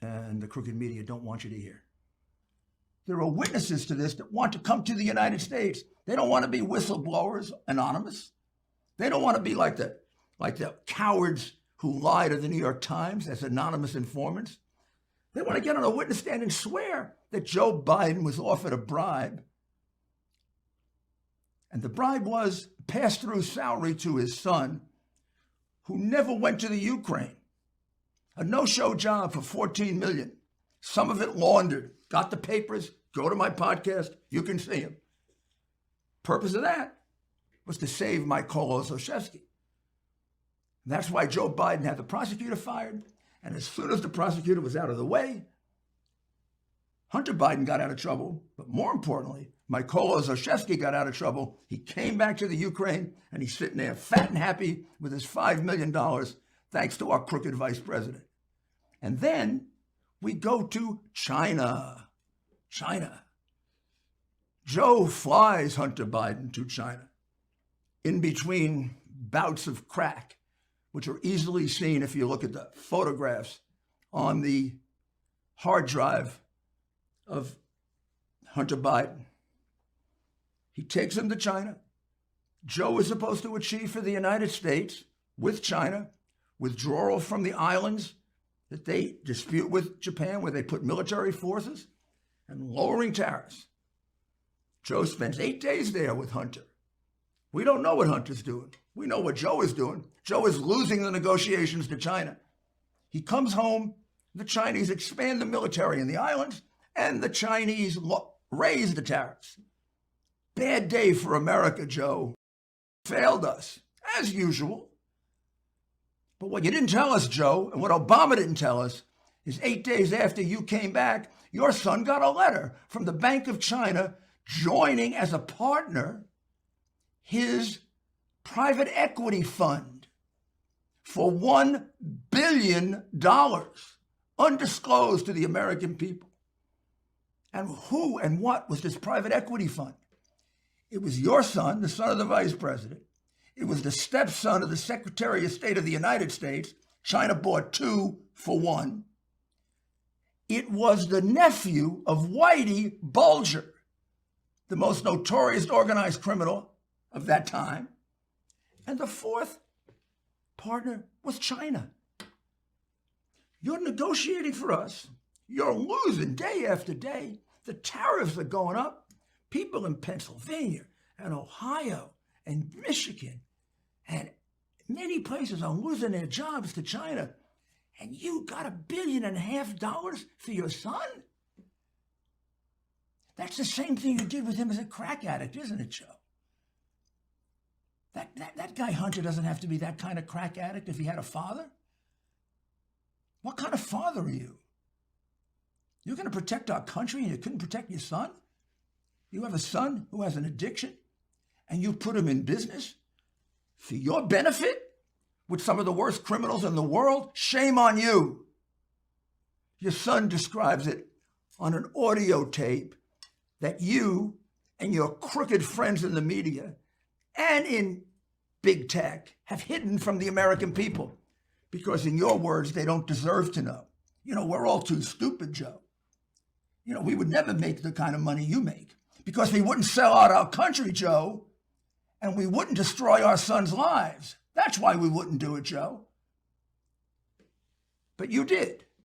and the crooked media don't want you to hear. There are witnesses to this that want to come to the United States. They don't want to be whistleblowers, anonymous. They don't want to be like the cowards who lie to the New York Times as anonymous informants. They want to get on a witness stand and swear that Joe Biden was offered a bribe. And the bribe was pass-through salary to his son, who never went to the Ukraine. A no-show job for $14 million. Some of it laundered. Got the papers. Go to my podcast. You can see them. Purpose of that was to save Mykola Zlochevsky. That's why Joe Biden had the prosecutor fired. And as soon as the prosecutor was out of the way, Hunter Biden got out of trouble. But more importantly, Mykola Zlochevsky got out of trouble. He came back to the Ukraine, and he's sitting there fat and happy with his $5 million, thanks to our crooked vice president. And then we go to China. China. Joe flies Hunter Biden to China in between bouts of crack, which are easily seen if you look at the photographs on the hard drive of Hunter Biden. He takes him to China. Joe is supposed to achieve for the United States, with China, withdrawal from the islands that they dispute with Japan, where they put military forces, and lowering tariffs. Joe spends 8 days there with Hunter. We don't know what Hunter's doing. We know what Joe is doing. Joe is losing the negotiations to China. He comes home, the Chinese expand the military in the islands, and the Chinese raise the tariffs. Bad day for America, Joe. Failed us, as usual. But what you didn't tell us, Joe, and what Obama didn't tell us, is 8 days after you came back, your son got a letter from the Bank of China joining as a partner his private equity fund for $1 billion, undisclosed to the American people. And who and what was this private equity fund? It was your son, the son of the vice president. It was the stepson of the Secretary of State of the United States. China bought 2 for 1. It was the nephew of Whitey Bulger, the most notorious organized criminal of that time. And the fourth partner was China. You're negotiating for us. You're losing day after day. The tariffs are going up. People in Pennsylvania and Ohio and Michigan and many places are losing their jobs to China. And you got $1.5 billion for your son? That's the same thing you did with him as a crack addict, isn't it, Joe? That guy Hunter doesn't have to be that kind of crack addict if he had a father. What kind of father are you? You're going to protect our country and you couldn't protect your son? You have a son who has an addiction and you put him in business for your benefit with some of the worst criminals in the world? Shame on you. Your son describes it on an audio tape that you and your crooked friends in the media and in big tech have hidden from the American people because, in your words, they don't deserve to know. We're all too stupid, Joe. We would never make the kind of money you make because we wouldn't sell out our country, Joe, and we wouldn't destroy our sons' lives. That's why we wouldn't do it, Joe. But you did.